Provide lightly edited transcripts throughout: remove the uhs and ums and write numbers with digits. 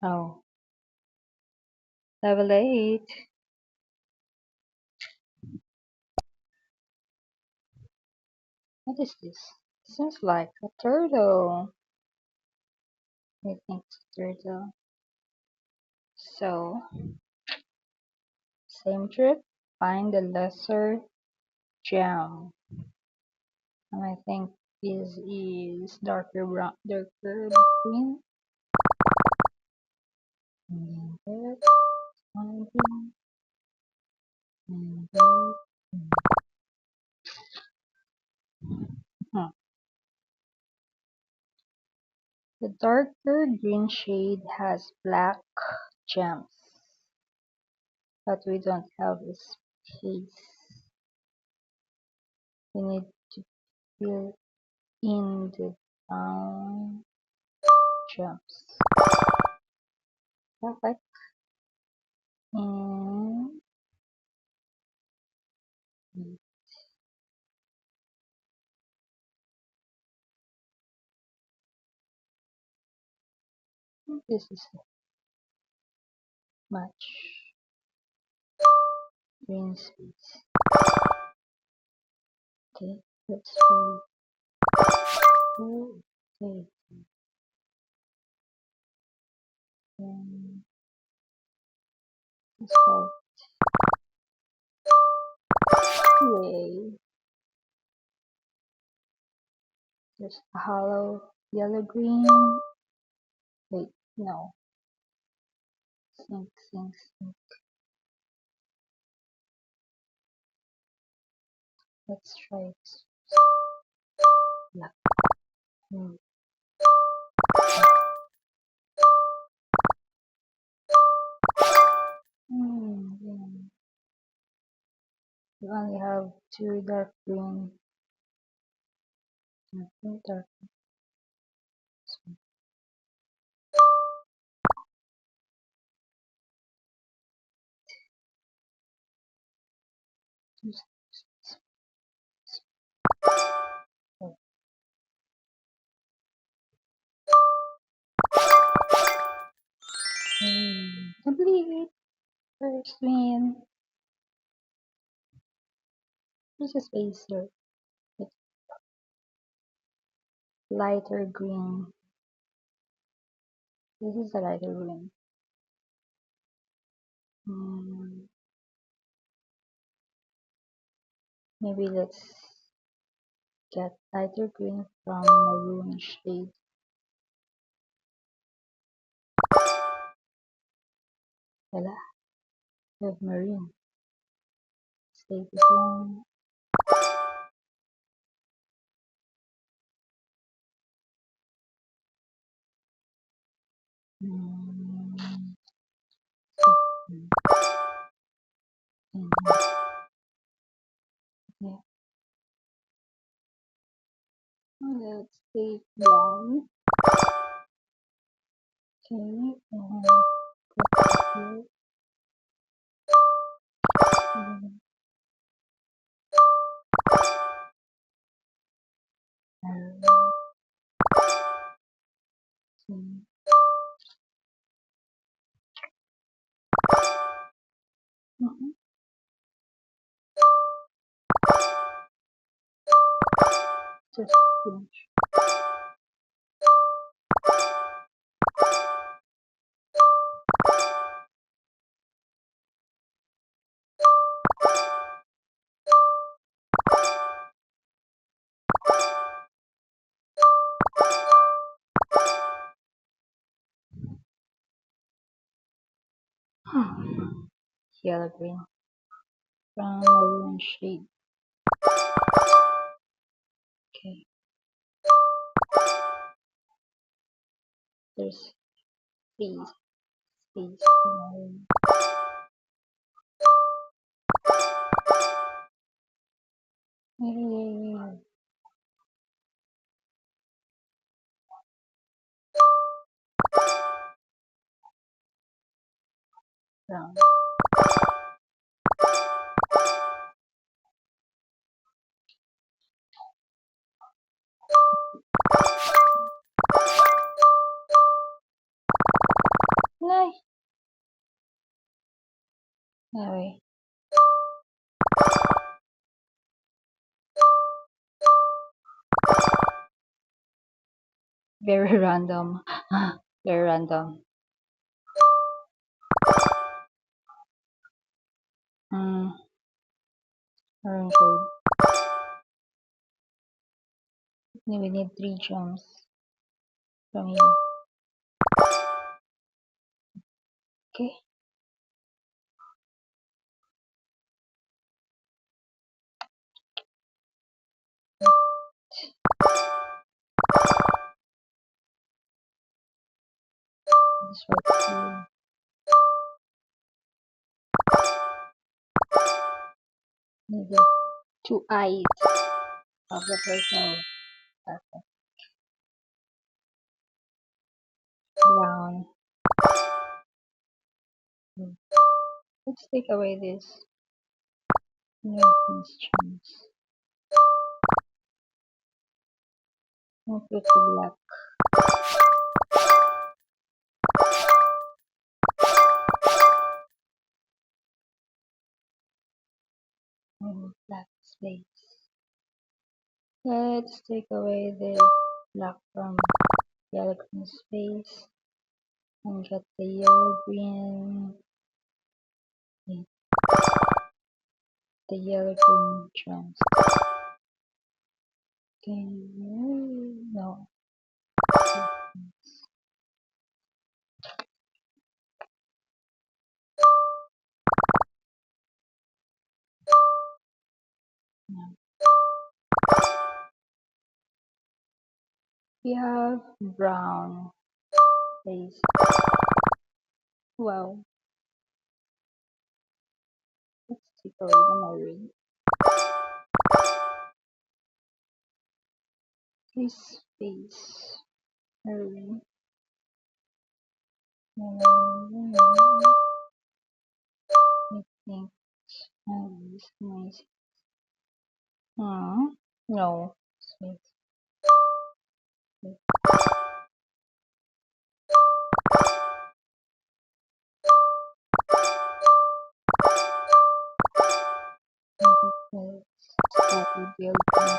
Oh, level 8. What is this? Seems like a turtle. I think it's a turtle. So, same trick. Find the lesser gem. And I think this is darker brown, darker green. And then this one green. And this. Hmm. The darker green shade has black gems, but we don't have a space. We need to fill in the brown gems. Perfect. And this is much green space. Okay, let's try. Okay, and let's go. Yay! There's a hollow yellow green. Wait, no. Sync. Let's try it. Yeah. Hmm. Yeah. We only have two dark green. Dark. Complete. First win. There's a spacer. It's lighter green. This is a lighter green. Maybe let's get lighter green from maroon shade. Wala. We have maroon. Stay the same. Yeah. Let's take one. Okay, and put here. Just finish. Yellow green from maroon shade. Okay. There's space. Yay. Brown. Nay. Anyway, very random. Very random. Hmm. Maroon code. We need 3 gems from you. Okay. This one. Need the 2 eyes of the person. Perfect. Brown. Let's take away this. These gems. We'll put the black. Black space. Let's take away the black from yellow green space and get the yellow green, the yellow green gems. Okay, no. No. We have brown space. Wow. Let's take away the maroon. This space. Maroon. I think this nice. No. Space. Let's start with the yellow green.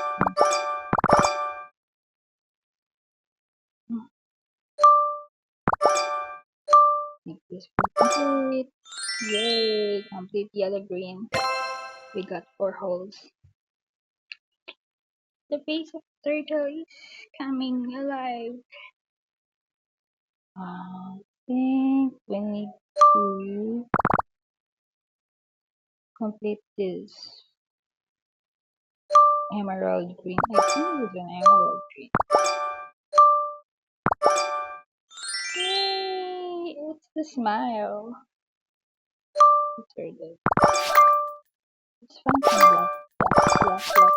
Make this complete. Yay! Complete yellow green. We got 4 holes. The base of turtle is coming alive. I think we need to complete this emerald green. I think it's an emerald green. Yay! It's the smile. The turtle. It's fun to black, black, black, black.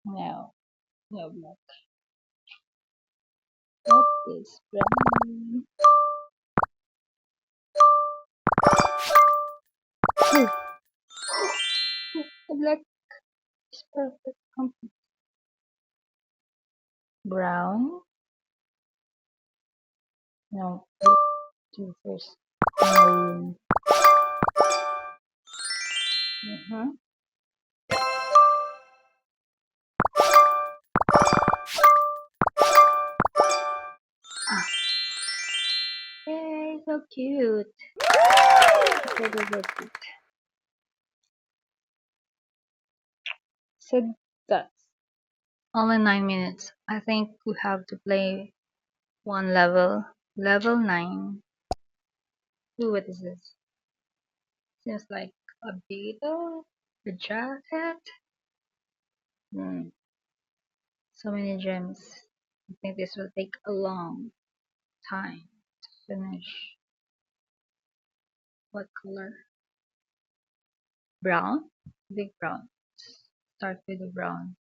No, no black. What is brown? The black is perfect. Brown? No, do first. Maroon. Ah, yay, so cute. So cute. So that's only 9 minutes. I think we have to play one level. Level 9. Ooh, what is this? Seems like a beetle? A jacket? Hmm. So many gems. I think this will take a long time to finish. What color? Brown? I think brown. Start with the brown.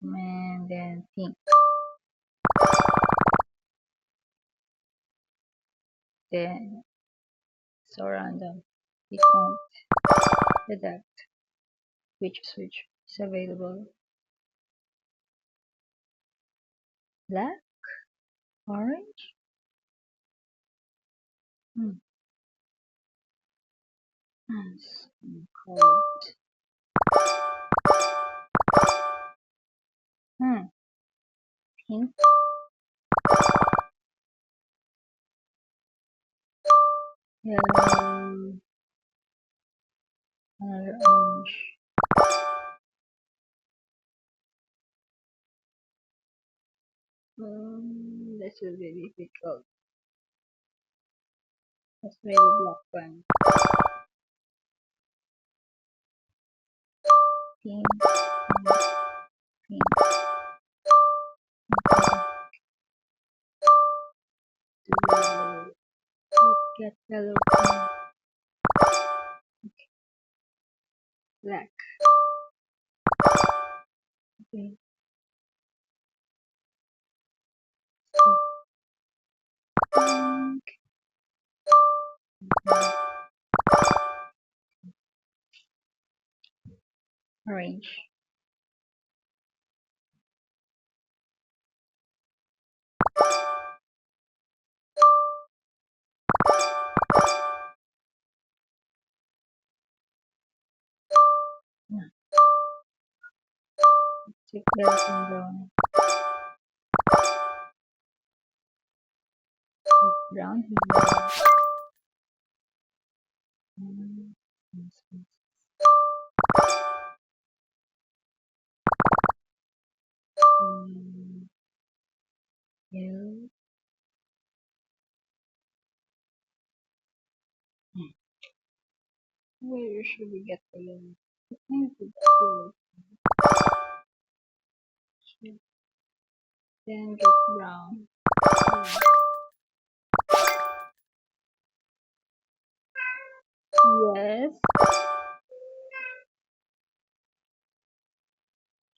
And then pink. Then so random. We can't detect which switch is available. Black? Orange? Hmm. Nice. Cold. Hmm. Pink. Yellow. Another orange. This will be difficult. Let's try the black one. Pink. Pink. Yellow. Get yellow. Pink. Black. Okay. Pink. Orange. Yeah. Check yellow and brown. Brown. Yellow. Where should we get the yellow? I think we got yellow. Then get brown. Yes.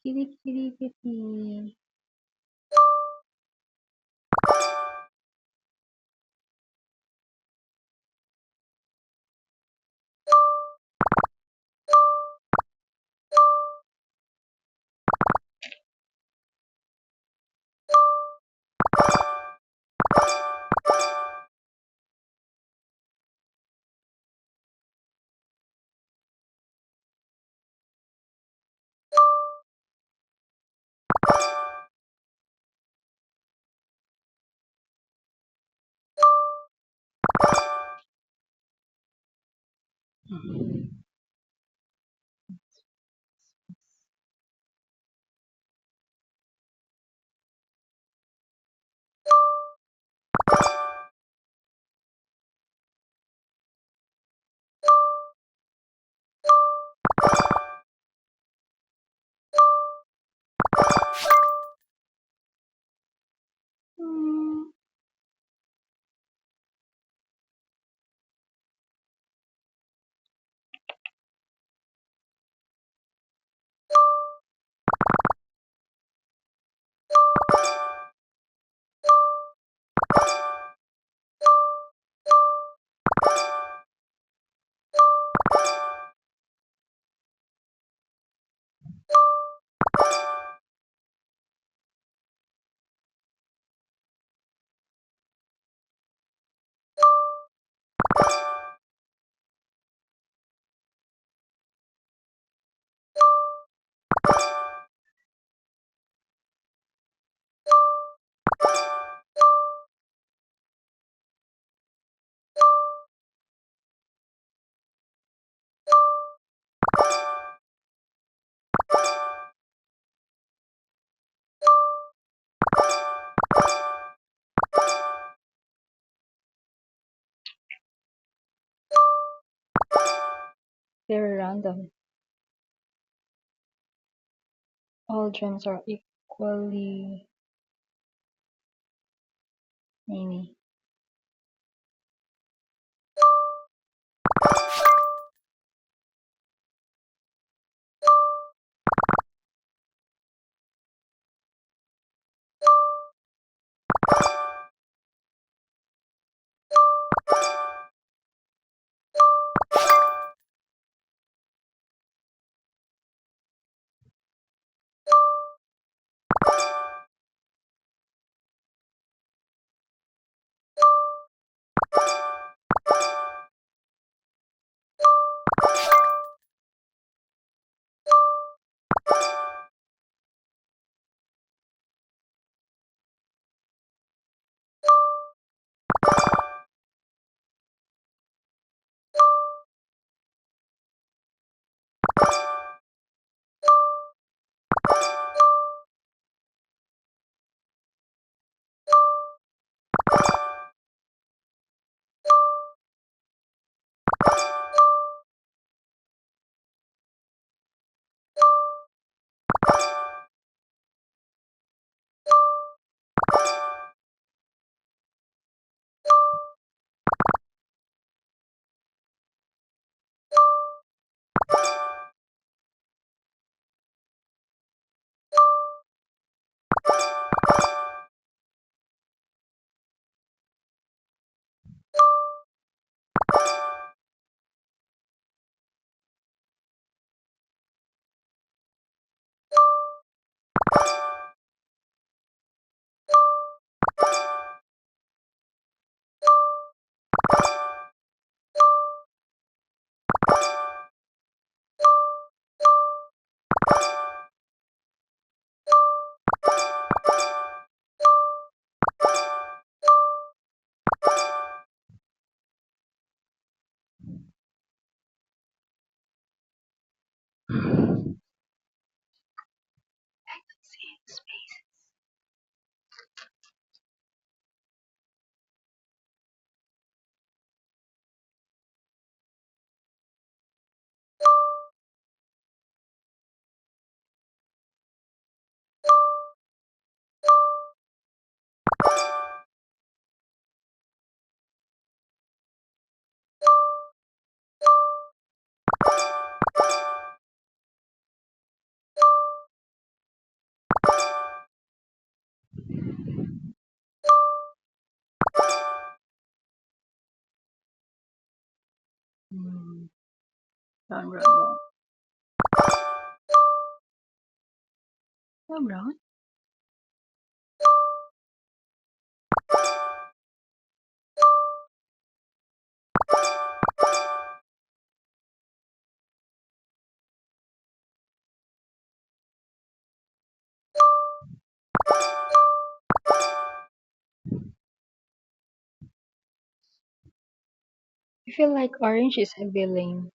Kitty, kitty, kitty. Hmm. Very random. All gems are equally many. Run, run, run. Run, run. I feel like orange is a villain.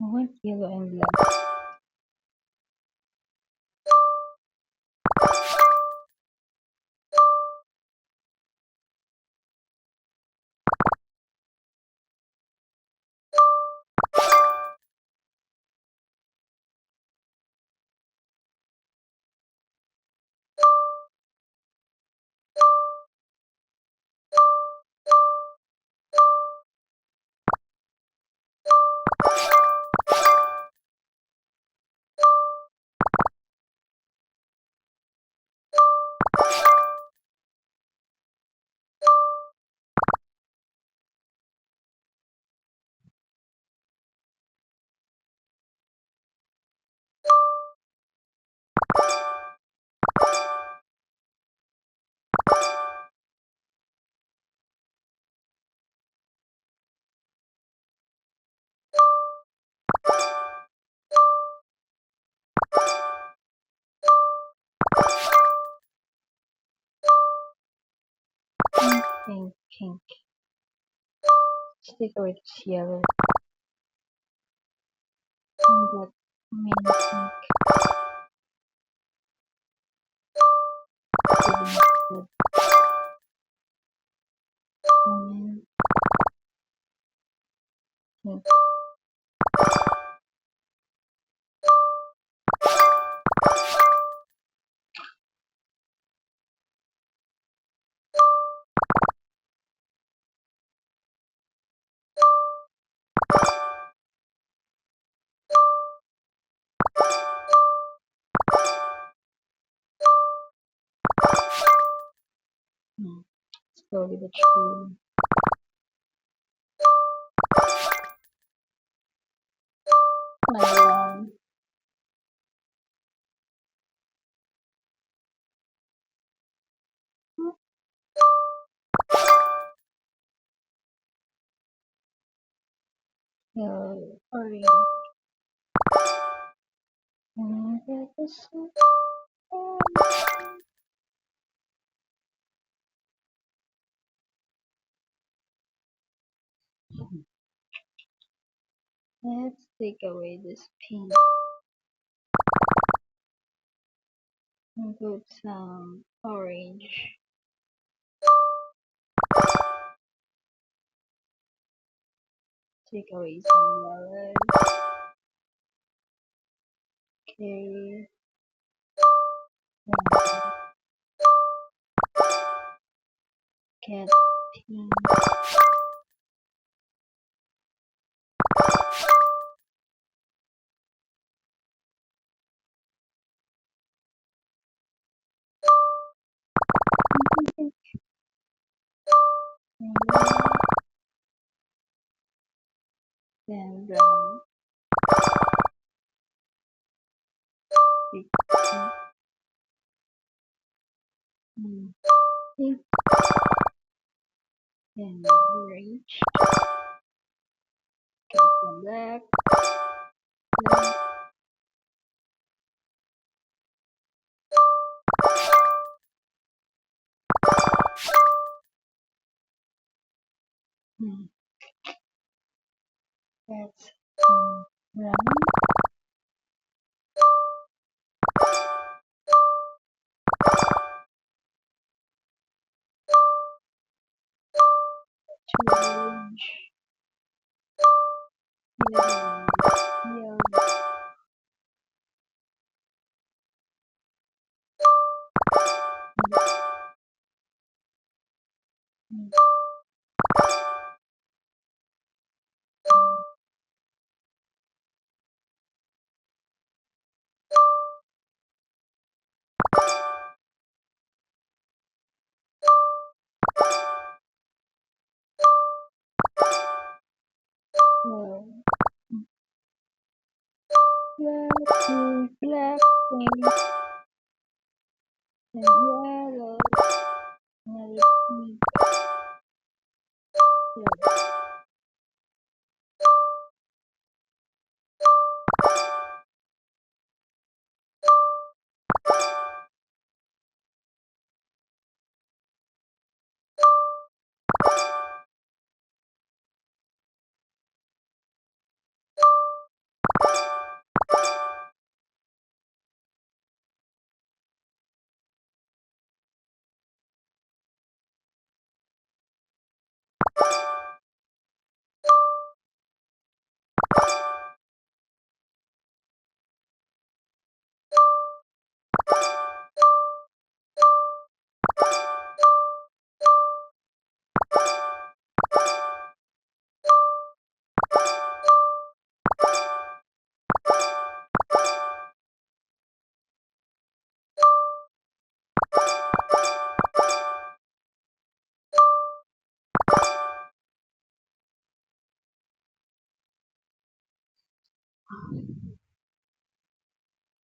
I want yellow and black. Pink, pink. Stick with yellow. And that mini pink. Green, red, and pink. Slowly but surely. My orange. And that is so let's take away this pink and put some orange. Take away some yellow. Okay. Get pink. Then brown. Pink. Pink. Then reach, come black, black, hmm. That's run, orange, yellow, yellow, hmm, yellow, black, black, pink, and yellow, another pink, yellow.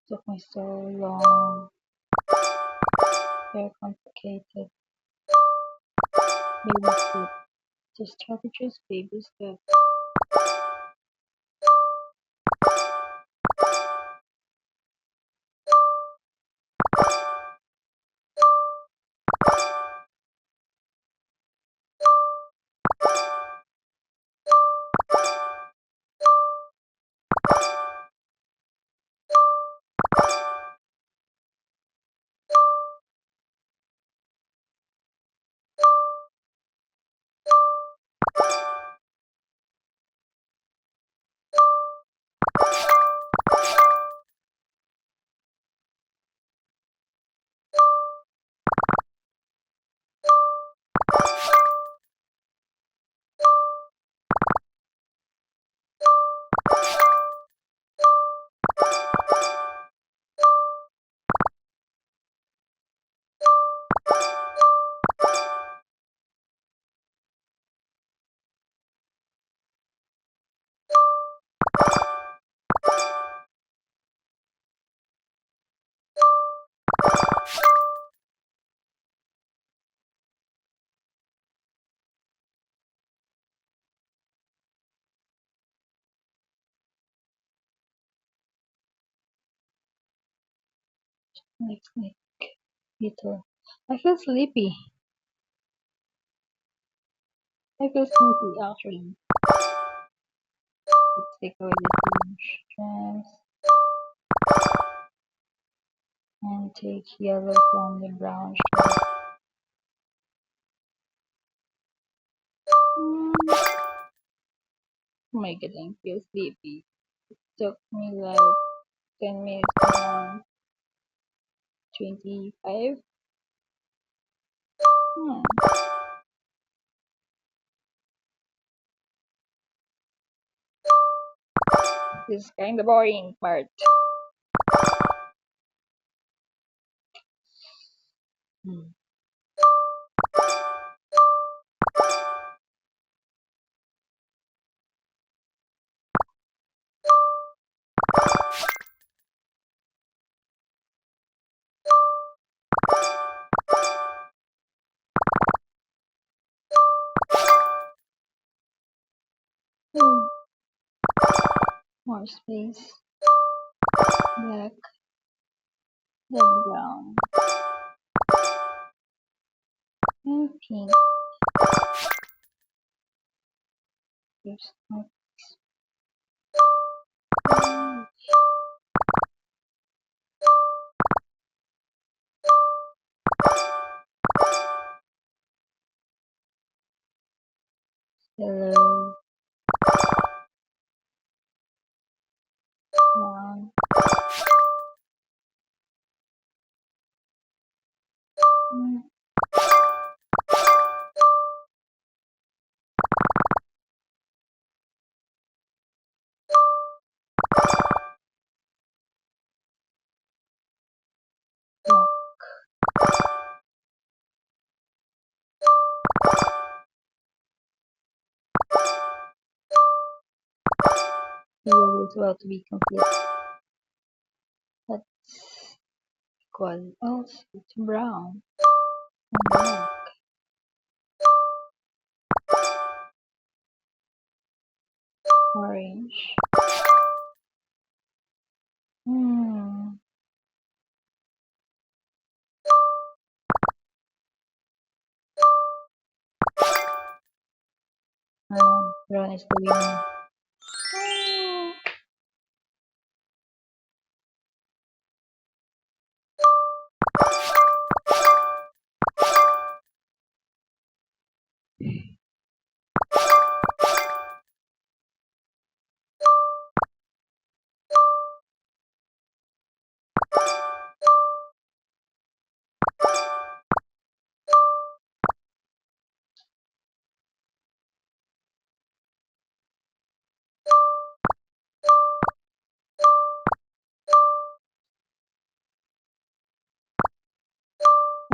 Took me so long, very complicated. Baby step, just try to choose baby step. Next, little. I feel sleepy. I feel sleepy actually. Let's take away the orange strands and take yellow from the brown strand. Oh my god, I feel sleepy. Took me like 10 minutes more. 25. Hmm. This is kind of boring part. Hmm. More space. Black. Then brown. And pink. There's no yellow. Brown. Mm, black. Yellow is about to be complete. Let's equal also to brown. And black. Orange. Hmm. Brown is the winner. Oh.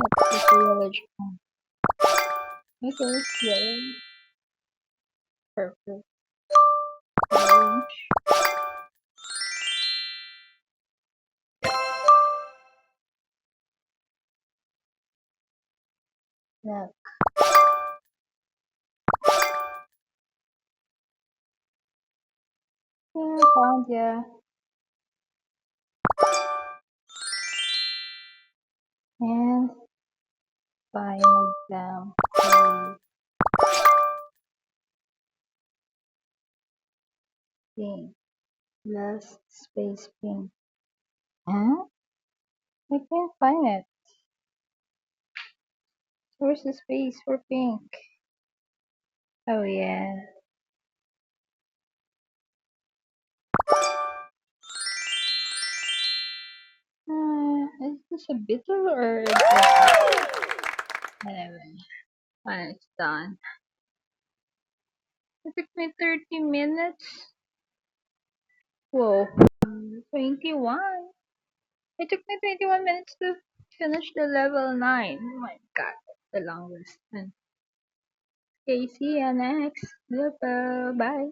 Let's put the yellow drum. Okay, yellow. Purple. Orange. Black. Yeah, found ya. And final exam. Pink. Last space pink. Huh? I can't find it. Where's the space for pink? Oh yeah. Is this a beetle or whatever? When it's done. It took me 30 minutes. Whoa. 21. It took me 21 minutes to finish the level 9. Oh my god, that's the longest. Okay, see ya next level. Bye.